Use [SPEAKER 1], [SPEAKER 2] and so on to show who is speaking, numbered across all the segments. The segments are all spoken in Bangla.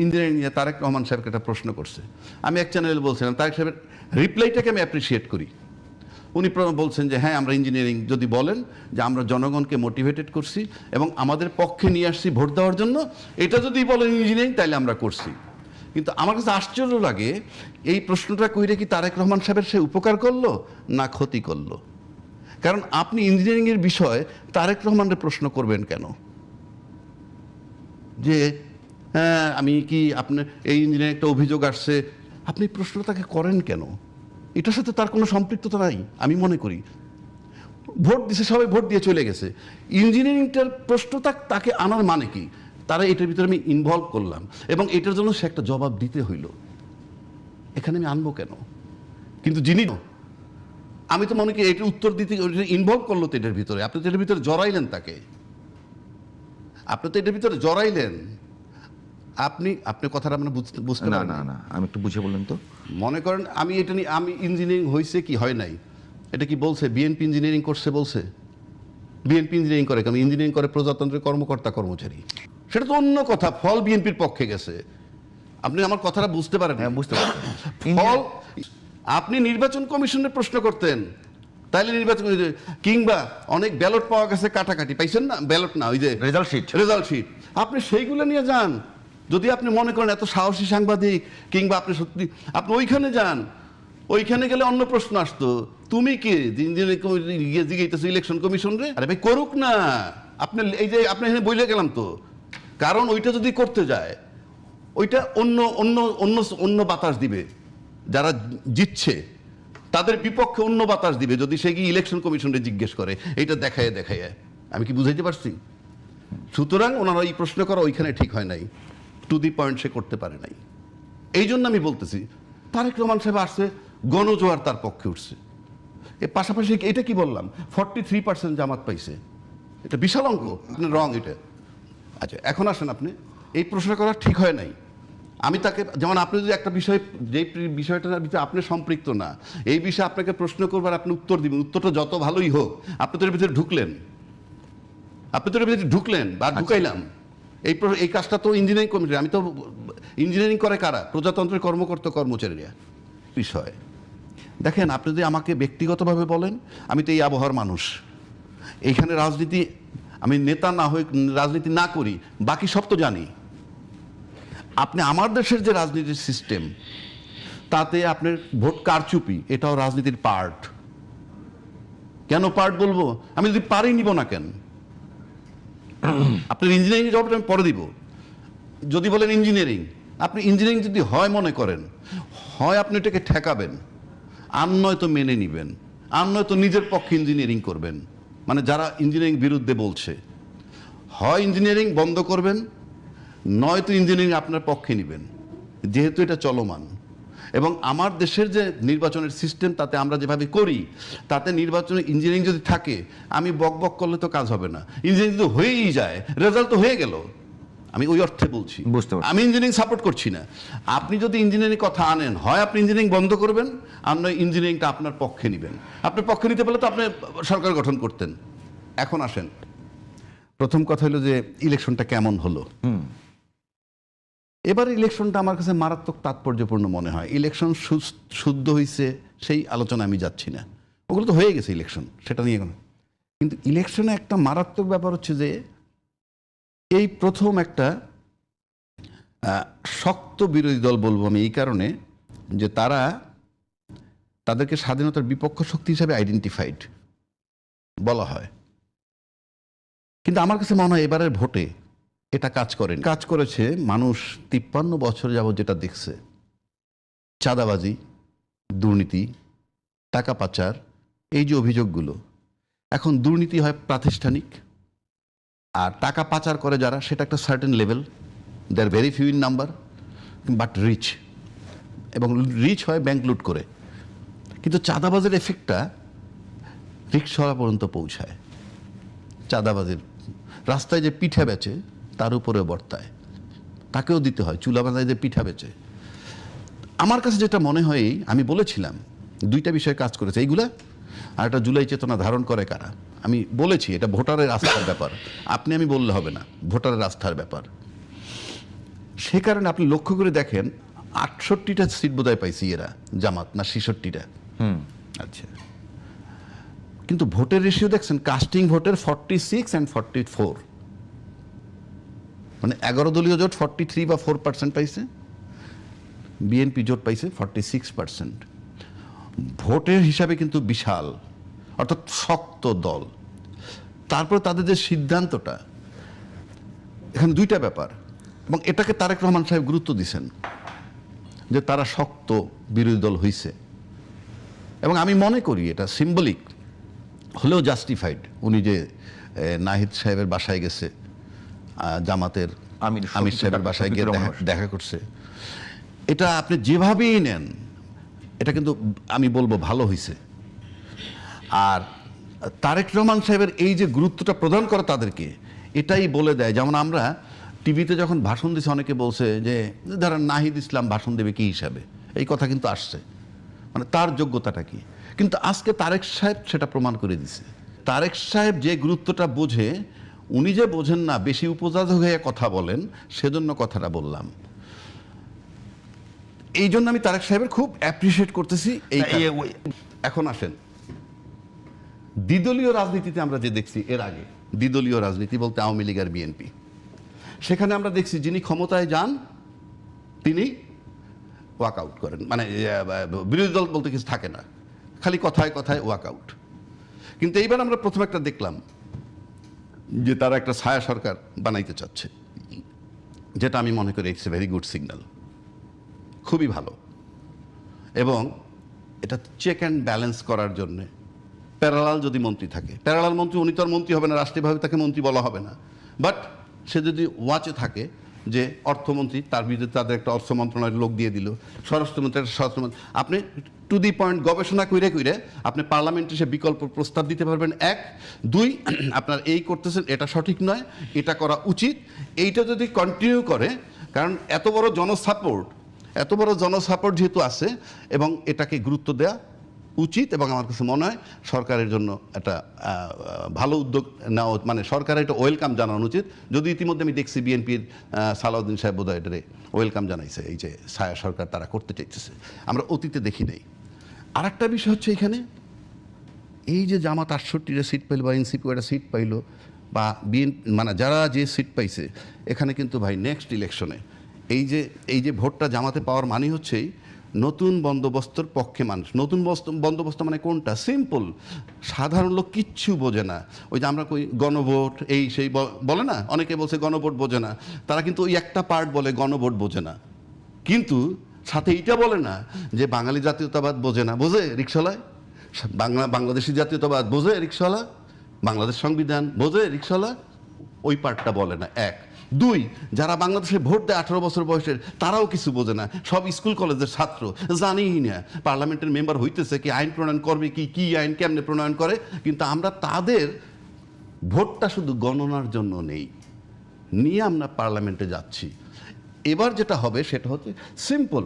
[SPEAKER 1] ইঞ্জিনিয়ারিং নিয়ে তারেক রহমান সাহেবকে একটা প্রশ্ন করছে। আমি এক চ্যানেলে বলছিলাম, তারেক সাহেবের রিপ্লাইটাকে আমি অ্যাপ্রিসিয়েট করি। উনি বলছেন যে হ্যাঁ, আমরা ইঞ্জিনিয়ারিং যদি বলেন যে আমরা জনগণকে মোটিভেটেড করছি এবং আমাদের পক্ষে নিয়ে আসছি ভোট দেওয়ার জন্য, এটা যদি বলেন ইঞ্জিনিয়ারিং তাহলে আমরা করছি। কিন্তু আমার কাছে আশ্চর্য লাগে, এই প্রশ্নটা কইরে কি তারেক রহমান সাহেবের সে উপকার করলো না ক্ষতি করলো? কারণ আপনি ইঞ্জিনিয়ারিংয়ের বিষয়ে তারেক রহমানের প্রশ্ন করবেন কেন যে হ্যাঁ আমি কি আপনার এই ইঞ্জিনিয়ারিং একটা অভিযোগ আসছে, আপনি প্রশ্ন তাকে করেন কেন? এটার সাথে তার কোনো সম্পৃক্ততা নাই আমি মনে করি। ভোট দিছে, সবাই ভোট দিয়ে চলে গেছে। ইঞ্জিনিয়ারিংটার প্রশ্নটা তাকে আনার মানে কি? তারা এটার ভিতরে আমি ইনভলভ করলাম এবং এটার জন্য সে একটা জবাব দিতে হইল। এখানে আমি আনবো কেন? কিন্তু যিনি, আমি তো মনে করি এটার উত্তর দিতে ইনভলভ করলো তো এটার ভিতরে, আপনি তো এটার ভিতরে জড়াইলেন তাকে, আপনি তো এটার ভিতরে জড়াইলেন। আপনি কথাটা মানে বুঝতে
[SPEAKER 2] না না না, আমি একটু বুঝে বললেন তো।
[SPEAKER 1] মনে করেন আমি এটা নিয়ে, আমি ইঞ্জিনিয়ারিং হয়েছে কি হয় নাই এটা কি বলছে? বিএনপি ইঞ্জিনিয়ারিং করছে বলছে? বিএনপি ইঞ্জিনিয়ারিং করে, কারণ ইঞ্জিনিয়ারিং করে প্রজাতন্ত্রের কর্মকর্তা কর্মচারী, সেটা তো অন্য কথা। ফল বিএনপির পক্ষে গেছে। আপনি আমার কথাটা বুঝতে পারেন?
[SPEAKER 2] হ্যাঁ, বুঝতে পারছি।
[SPEAKER 1] ফল, আপনি নির্বাচন কমিশনের প্রশ্ন করতেন তাইলে নির্বাচন, কিংবা অনেক ব্যালট পাওয়া গেছে কাটাকাটি, পাইছেন না? ব্যালট না, ওই যে
[SPEAKER 2] রেজাল্ট শিট,
[SPEAKER 1] আপনি সেইগুলো নিয়ে যান। যদি আপনি মনে করেন এত সাহসী সাংবাদিক, কিংবা আপনি সত্যি আপনি ওইখানে যান, ওইখানে গেলে অন্য প্রশ্ন আসতো। তুমি কি জিজ্ঞেস ইলেকশন কমিশন রে? আরে ভাই করুক না, আপনি এই যে আপনি এখানে বইলে গেলাম তো, কারণ ওইটা যদি করতে যায় ওইটা অন্য অন্য অন্য অন্য বাতাস দিবে। যারা জিতছে তাদের বিপক্ষে অন্য বাতাস দিবে যদি সে গিয়ে ইলেকশন কমিশনকে জিজ্ঞেস করে। এইটা দেখায় আমি কি বুঝাইতে পারছি? সুতরাং ওনারা এই প্রশ্ন করা ওইখানে ঠিক হয় নাই, টু দি পয়েন্ট সে করতে পারে নাই। এই জন্য আমি বলতেছি তারেক রহমান সাহেব আসছে, গণজোয়ার তার পক্ষে উঠছে। এর পাশাপাশি এটা কি বললাম, 43% জামাত পাইছে, এটা বিশাল অঙ্ক। আপনি রং এটা। আচ্ছা এখন আসেন, আপনি এই প্রশ্ন করা ঠিক হয় নাই। আমি তাকে, যেমন আপনি যদি একটা বিষয়, যে বিষয়টার ভিতরে আপনি সম্পৃক্ত না, এই বিষয়ে আপনাকে প্রশ্ন করবার আপনি উত্তর দিবেন, উত্তরটা যত ভালোই হোক, আপনি তো এর ভিতরে ঢুকলেন, বা ঢুকাইলাম। এই কাজটা তো ইঞ্জিনিয়ারিং কমিটি, আমি তো ইঞ্জিনিয়ারিং করে কারা? প্রজাতন্ত্রের কর্মকর্তা কর্মচারীরা। বিষয় দেখেন, আপনি যদি আমাকে ব্যক্তিগতভাবে বলেন, আমি তো এই আবহাওয়ার মানুষ, এইখানে রাজনীতি, আমি নেতা না হয়ে রাজনীতি না করি, বাকি সব তো জানি। আপনি আমার দেশের যে রাজনীতির সিস্টেম, তাতে আপনার ভোট কারচুপি, এটাও রাজনীতির পার্ট। কেন পার্ট বলবো? আমি যদি পারি নিব না কেন? আপনার ইঞ্জিনিয়ারিং জবটা আমি পরে দিব। যদি বলেন ইঞ্জিনিয়ারিং, আপনি ইঞ্জিনিয়ারিং যদি হয় মনে করেন, হয় আপনি এটাকে ঠেকাবেন, আর নয়তো মেনে নিবেন, আর নয়তো নিজের পক্ষে ইঞ্জিনিয়ারিং করবেন। মানে যারা ইঞ্জিনিয়ারিং বিরুদ্ধে বলছে, হয় ইঞ্জিনিয়ারিং বন্ধ করবেন, নয়তো ইঞ্জিনিয়ারিং আপনার পক্ষে নেবেন, যেহেতু এটা চলমান। এবং আমার দেশের যে নির্বাচনের সিস্টেম, তাতে আমরা যেভাবে করি, তাতে নির্বাচনে ইঞ্জিনিয়ারিং যদি থাকে, আমি বক বক করলে তো কাজ হবে না। ইঞ্জিনিয়ারিং তো হয়েই যায়, রেজাল্ট তো হয়ে গেল। আমি ওই অর্থে বলছি, আমি ইঞ্জিনিয়ারিং সাপোর্ট করছি না। আপনি যদি ইঞ্জিনিয়ারিং কথা আনেন, হয় আপনি ইঞ্জিনিয়ারিং বন্ধ করবেন, আর নয় ইঞ্জিনিয়ারিংটা আপনার পক্ষে নেবেন। আপনার পক্ষে নিতে পারলে তো আপনি সরকার গঠন করতেন। এখন আসেন, প্রথম কথা হলো যে ইলেকশনটা কেমন হলো। এবার ইলেকশনটা আমার কাছে মারাত্মক তাৎপর্যপূর্ণ মনে হয়। ইলেকশন শুদ্ধ হয়েছে সেই আলোচনা আমি যাচ্ছি না, ওগুলো তো হয়ে গেছে ইলেকশন, সেটা নিয়ে কোনো। কিন্তু ইলেকশনে একটা মারাত্মক ব্যাপার হচ্ছে যে এই প্রথম একটা শক্ত বিরোধী দল বলবো আমি এই কারণে যে তারা তাদেরকে স্বাধীনতার বিপক্ষ শক্তি হিসাবে আইডেন্টিফাইড বলা হয়। কিন্তু আমার কাছে মনে হয় এবারের ভোটে এটা কাজ করেছে। মানুষ 53 বছর যাবত যেটা দেখছে, চাঁদাবাজি, দুর্নীতি, টাকা পাচার, এই যে অভিযোগগুলো, এখন দুর্নীতি হয় প্রাতিষ্ঠানিক, আর টাকা পাচার করে যারা, সেটা একটা certain level, they are very few in number, but rich, এবং রিচ হয় ব্যাংক লুট করে। কিন্তু চাঁদাবাজের এফেক্টটা রিক্সাওয়ালা পর্যন্ত পৌঁছায়। চাঁদাবাজের রাস্তায় যে পিঠা বেচে তার উপরে বর্তায়, তাকেও দিতে হয়। চুলা বাঁধায় যে পিঠা বেচে, আমার কাছে যেটা মনে হয়, আমি বলেছিলাম দুইটা বিষয়ে কাজ করেছে এইগুলা, আর একটা জুলাই চেতনা ধারণ করে কারা। আমি বলেছি এটা ভোটারের আস্থার ব্যাপার, আমি বললে হবে না, ভোটারের আস্থার ব্যাপার। সে কারণে আপনি লক্ষ্য করে দেখেন 68টা সিট বোধহয় পাইছি এরা জামাত না 66টা। আচ্ছা, কিন্তু ভোটের রেশিও দেখছেন কাস্টিং ভোটের 46 and 44, মানে 11 দলীয় জোট 43 বা 4% পাইছে, বিএনপি জোট পাইছে 46%। ভোটের হিসাবে কিন্তু বিশাল, অর্থাৎ শক্ত দল। তারপর তাদের যে সিদ্ধান্তটা, এখানে দুইটা ব্যাপার, এবং এটাকে তারেক রহমান সাহেব গুরুত্ব দিছেন যে তারা শক্ত বিরোধী দল হইছে, এবং আমি মনে করি এটা সিম্বলিক হলেও জাস্টিফাইড। উনি যে নাহিদ সাহেবের বাসায় গেছে, জামাতের আমির সাহেবের বাসায় গিয়ে দেখা করছে, এটা আপনি যেভাবেই নেন এটা কিন্তু আমি বলবো ভালো হয়েছে। আর তারেক রহমান সাহেবের এই যে গুরুত্বটা প্রদান করে তাদেরকে, এটাই বলে দেয়। যেমন আমরা টিভিতে যখন ভাষণ দিচ্ছে, অনেকে বলছে যে ধরেন নাহিদ ইসলাম ভাষণ দেবে কি হিসাবে, এই কথা কিন্তু আসছে, মানে তার যোগ্যতাটা কি। কিন্তু আজকে তারেক সাহেব সেটা প্রমাণ করে দিছে। তারেক সাহেব যে গুরুত্বটা বোঝে, উনি যে বোঝেন না, বেশি উপজাত হয়ে কথা বলেন, সেজন্য কথাটা বললাম। এই জন্য আমি তারেক সাহেবের খুব অ্যাপ্রিসিয়েট করতেছি। এখন আসেন দ্বিদলীয় রাজনীতিতে আমরা যে দেখছি এর আগে, দ্বিদলীয় রাজনীতি বলতে আওয়ামী লীগ আর বিএনপি, সেখানে আমরা দেখছি যিনি ক্ষমতায় যান তিনি ওয়াকআউট করেন, মানে বিরোধী দল বলতে কিছু থাকে না, খালি কথায় কথায় ওয়াকআউট। কিন্তু এইবার আমরা প্রথম একটা দেখলাম যে তারা একটা ছায়া সরকার বানাইতে চাচ্ছে, যেটা আমি মনে করি it's a very good signal, খুবই ভালো। এবং এটা চেক অ্যান্ড ব্যালেন্স করার জন্যে প্যারালাল যদি মন্ত্রী থাকে, প্যারালাল মন্ত্রী, উনি তো আর মন্ত্রী হবে না, রাষ্ট্রীয়ভাবে তাকে মন্ত্রী বলা হবে না, বাট সে যদি ওয়াচে থাকে যে অর্থমন্ত্রী, তার বিরুদ্ধে তাদের একটা অর্থ মন্ত্রণালয়ের লোক দিয়ে দিল, স্বরাষ্ট্রমন্ত্রী একটা স্বরাষ্ট্রমন্ত্রী, আপনি টু দি পয়েন্ট গবেষণা কইরে কইরে আপনি পার্লামেন্টে সে বিকল্প প্রস্তাব দিতে পারবেন। 1, 2 আপনার এই করতেছেন, এটা সঠিক নয়, এটা করা উচিত, এইটা যদি কন্টিনিউ করে, কারণ এত বড় জনসাপোর্ট যেহেতু আছে, এবং এটাকে গুরুত্ব দেওয়া উচিত। এবং আমার কাছে মনে হয় সরকারের জন্য একটা ভালো উদ্যোগ নেওয়া, মানে সরকারের এটা ওয়েলকাম জানানো উচিত। যদি ইতিমধ্যে আমি দেখছি বিএনপির সালাউদ্দিন সাহেব বোধহয় এটারে ওয়েলকাম জানাইছে, এই যে ছায়া সরকার তারা করতে চাইতেছে, আমরা অতীতে দেখি নাই। আর একটা বিষয় হচ্ছে এখানে এই যে জামাত 68টা সিট পাইল, বা এনসিপি একটা সিট পাইল, বা মানে যারা যে সিট পাইছে, এখানে কিন্তু ভাই নেক্সট ইলেকশনে এই যে ভোটটা জামাতে পাওয়ার মানে হচ্ছেই নতুন বন্দোবস্তর পক্ষে মানুষ। নতুন বন্দোবস্ত মানে কোনটা? সিম্পল, সাধারণ লোক কিচ্ছু বোঝে না। ওই যে আমরা কই গণভোট এই সেই বলে না, অনেকে বলছে গণভোট বোঝে না, তারা কিন্তু ওই একটা পার্ট বলে গণভোট বোঝে না, কিন্তু সাথে এইটা বলে না যে বাঙালি জাতীয়তাবাদ বোঝে না। বোঝে রিকশালায়, বাংলাদেশি জাতীয়তাবাদ বোঝে রিকশালা, বাংলাদেশ সংবিধান বোঝে রিকশালা, ওই পার্টটা বলে না। 1, 2 যারা বাংলাদেশে ভোট দেয় 18 বছর বয়সের, তারাও কিছু বোঝে না, সব স্কুল কলেজের ছাত্র, জানিই না পার্লামেন্টের মেম্বার হইতেছে কি, আইন প্রণয়ন করবে কি আইন কেমনে প্রণয়ন করে। কিন্তু আমরা তাদের ভোটটা শুধু গণনার জন্য নিয়ে আমরা পার্লামেন্টে যাচ্ছি। এবার যেটা হবে সেটা হচ্ছে সিম্পল,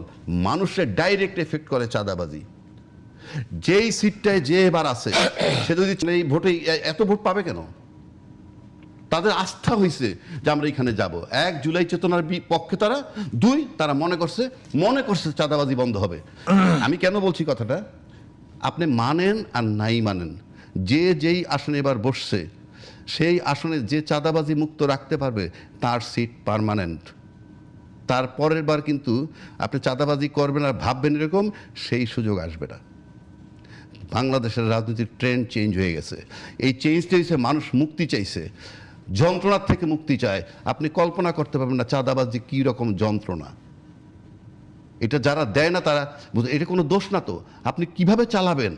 [SPEAKER 1] মানুষের ডাইরেক্ট এফেক্ট করে চাঁদাবাজি। যেই সিটটায় যে এবার আছে, সে যদি এই ভোটে এত ভোট পাবে কেন? তাদের আস্থা হয়েছে যে আমরা এখানে যাব। 1 জুলাই চেতনার পক্ষে তারা, 2 তারা মনে করছে চাঁদাবাজি বন্ধ হবে। আমি কেন বলছি কথাটা, আপনি মানেন আর নাই মানেন, যেই আসনে এবার বসছে, সেই আসনে যে চাঁদাবাজি মুক্ত রাখতে পারবে তার সিট পার্মানেন্ট। তার পরের বার কিন্তু আপনি চাঁদাবাজি করবেন আর ভাববেন এরকম, সেই সুযোগ আসবে না। বাংলাদেশের রাজনীতির ট্রেন্ড চেঞ্জ হয়ে গেছে। এই চেঞ্জটা হচ্ছে মানুষ মুক্তি চাইছে, যন্ত্রণার থেকে মুক্তি চায়। আপনি কল্পনা করতে পারবেন না চাঁদাবাজি কী রকম যন্ত্রণা। এটা যারা দেয় না তারা বুঝে, এটা কোনো দোষ না তো। আপনি কিভাবে চালাবেন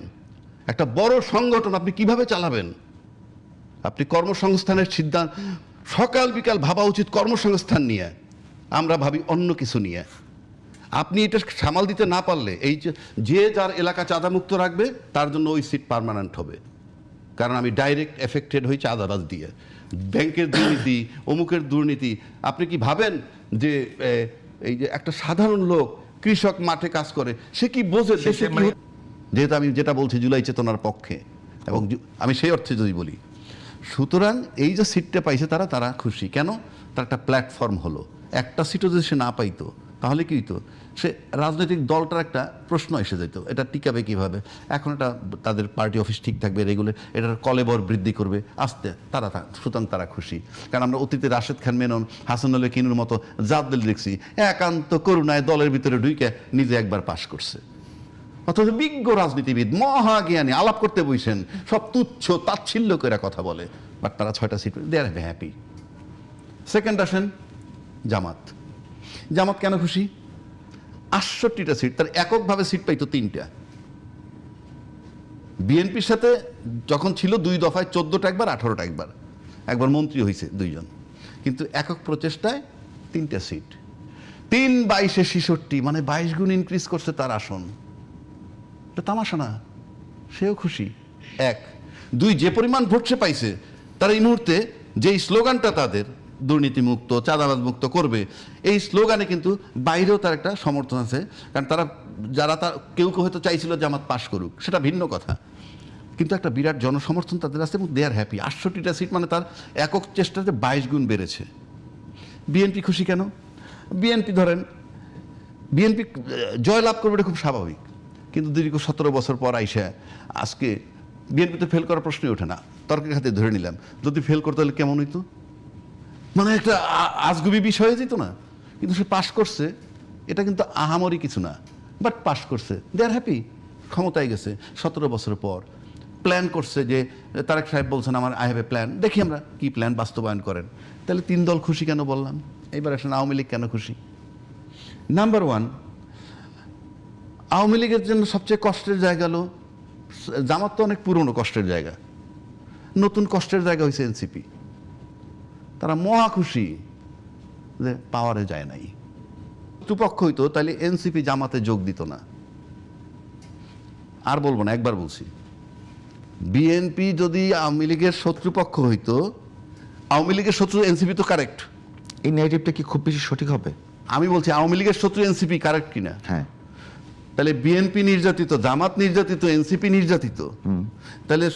[SPEAKER 1] একটা বড় সংগঠন, আপনি কিভাবে চালাবেন? আপনি কর্মসংস্থানের সিদ্ধান্ত, সকাল বিকাল ভাবা উচিত কর্মসংস্থান নিয়ে, আমরা ভাবি অন্য কিছু নিয়ে। আপনি এটা সামাল দিতে না পারলে, এই যে যার এলাকা চাঁদামুক্ত রাখবে তার জন্য ওই সিট পার্মানেন্ট হবে। কারণ আমি ডাইরেক্ট এফেক্টেড হই চাঁদাবাজ দিয়ে, ব্যাংকের দুর্নীতি, অমুকের দুর্নীতি। আপনি কি ভাবেন যে এই যে একটা সাধারণ লোক, কৃষক মাঠে কাজ করে, সে কি বোঝে? যেহেতু আমি যেটা বলছি জুলাই চেতনার পক্ষে, এবং আমি সেই অর্থে যদি বলি, সুতরাং এই যে সিটটা পাইছে তারা খুশি। কেন? তার একটা প্ল্যাটফর্ম হলো। একটা সিটও যদি সে না পাইতো তাহলে কি হইতো, সে রাজনৈতিক দলটার একটা প্রশ্ন এসে যেত, এটা টিকাবে কীভাবে। এখন এটা তাদের পার্টি অফিস ঠিক থাকবে, রেগুলার এটার কলেবর বৃদ্ধি করবে আস্তে, সুতরাং তারা খুশি। কারণ আমরা অতীতে রাশেদ খান মেনন, হাসানুল কিনুর মতো জাদ্দেল দেখছি একান্ত করুণায় দলের ভিতরে ঢুকে নিজে একবার পাশ করছে। অথচ বিজ্ঞ রাজনীতিবিদ মহাজ্ঞানী আলাপ করতে বইছেন, সব তুচ্ছ তাচ্ছিল্য করে কথা বলে, বাট তারা 6টা সিট, দে আর হ্যাপি। সেকেন্ড আসেন জামাত। জামাত কেন খুশি? 68টা সিট, তার এককভাবে সিট পাইতো 3টা। বিএনপির সাথে যখন ছিল 2 দফায় 14টা একবার, 18টা একবার, একবার মন্ত্রী হয়েছে 2 জন, কিন্তু একক প্রচেষ্টায় 3টা সিট। 3-22-66, মানে 22 গুণ ইনক্রিজ করছে তার আসন। এটা তামাশা না, সেও খুশি। 1, 2, যে পরিমাণ ভোট সে পাইছে, তারা এই মুহূর্তে যেই স্লোগানটা তাদের দুর্নীতিমুক্ত চাঁদাবাজ মুক্ত করবে, এই স্লোগানে কিন্তু বাইরেও তার একটা সমর্থন আছে। কারণ তারা যারা কেউ কেউ হয়তো চাইছিল জামাত পাশ করুক, সেটা ভিন্ন কথা, কিন্তু একটা বিরাট জনসমর্থন তাদের আছে এবং দে আর হ্যাপি। 68টা সিট মানে তার একক চেষ্টাতে 22 গুণ বেড়েছে। বিএনপি খুশি কেন? বিএনপি ধরেন বিএনপি জয়লাভ করবে, এটা খুব স্বাভাবিক, কিন্তু দীর্ঘ 17 বছর পর আইসা আজকে বিএনপিতে ফেল করার প্রশ্নই ওঠে না। তর্কের খাতে ধরে নিলাম, যদি ফেল করতে হলে কেমন হইতো, মানে একটা আজগুবি বিষয় হয়ে যেত না। কিন্তু সে পাশ করছে, এটা কিন্তু আহামরি কিছু না, বাট পাশ করছে, দে আর হ্যাপি। ক্ষমতায় গেছে 17 বছর পর, প্ল্যান করছে যে তারেক সাহেব বলছেন আমার আই হ্যাভ এ প্ল্যান, দেখি আমরা কি প্ল্যান বাস্তবায়ন করেন। তাহলে 3 দল খুশি কেন বললাম? এইবার আসলে আওয়ামী লীগ কেন খুশি? নাম্বার 1, আওয়ামী লীগের জন্য সবচেয়ে কষ্টের জায়গা হলো, জামাত তো অনেক পুরনো কষ্টের জায়গা, নতুন কষ্টের জায়গা হয়েছে এনসিপি। তারা মহা খুশি যে পাওয়ারে যায় নাই। শত্রুপক্ষ হইতো তাহলে এনসিপি জামাতে যোগ দিত না। আর বলবো না, একবার বলছি, বিএনপি যদি আওয়ামী লীগের শত্রুপক্ষ হইতো, আওয়ামী লীগের শত্রু এনসিপি তো কারেক্ট।
[SPEAKER 2] এই নেগেটিভটা কি খুব বেশি সঠিক হবে?
[SPEAKER 1] আমি বলছি আওয়ামী লীগের শত্রু এনসিপি কারেক্ট কিনা।
[SPEAKER 2] হ্যাঁ,
[SPEAKER 1] তাহলে বিএনপি নির্যাতিত, জামাত নির্যাতিত, এনসিপি নির্যাতিত, তাহলে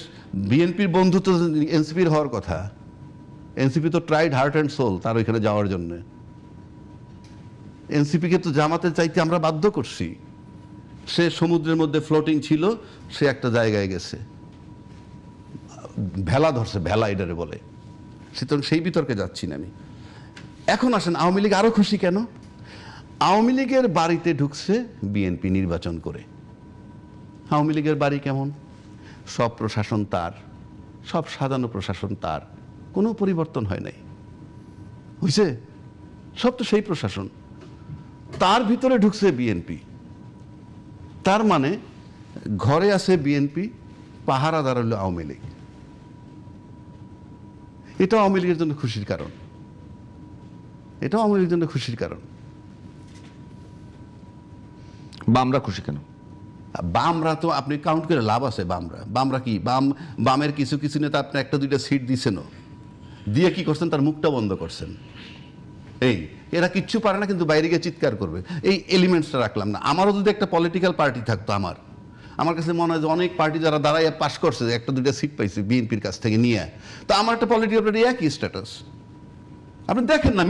[SPEAKER 1] বিএনপির বন্ধু তো এনসিপির হওয়ার কথা। এনসিপি তো ট্রাইড হার্ট অ্যান্ড সোল তার ওইখানে যাওয়ার জন্য। এনসিপিকে তো জামাতের চাইতে আমরা বাধ্য করছি। সে সমুদ্রের মধ্যে ফ্লোটিং ছিল, সে একটা জায়গায় গেছে, ভেলা ধরছে, ভেলা এটারে বলে। সুতরাং সেই বিতর্কে যাচ্ছি না আমি। এখন আসেন আওয়ামী লীগ আরো খুশি কেন? আওয়ামী লীগের বাড়িতে ঢুকছে বিএনপি নির্বাচন করে। আওয়ামী লীগের বাড়ি কেমন? সব প্রশাসন তার, সব সাজানো প্রশাসন তার, কোনো পরিবর্তন হয় নাই, হয়েছে? সব তো সেই প্রশাসন, তার ভিতরে ঢুকছে বিএনপি। তার মানে ঘরে আছে বিএনপি, পাহারাদার হলো আওয়ামী লীগ। এটা আওয়ামী লীগের জন্য খুশির কারণ, এটা আওয়ামী লীগের জন্য খুশির কারণ।
[SPEAKER 2] বামরা খুশি কেন?
[SPEAKER 1] বামরা তো আপনি কাউন্ট করে লাভ আছে। বামরা কি, বামের কিছু কিছু নেতা আপনি 1-2টা সিট দিয়েছেন, দিয়ে কি করছেন, তার মুখটা বন্ধ করছেন। এই এরা কিচ্ছু পারে না, কিন্তু বাইরে গিয়ে চিৎকার করবে, এই এলিমেন্টসটা রাখলাম না। আমারও যদি একটা পলিটিক্যাল পার্টি থাকতো, আমার কাছে মনে হয় যে অনেক পার্টি যারা দাঁড়ায় পাশ করছে, 1-2টা সিট পাইছে বিএনপির কাছ থেকে নিয়ে, তো আমার একটা পলিটিক্যাল পার্টি একই স্ট্যাটাস। আপনি দেখেন না।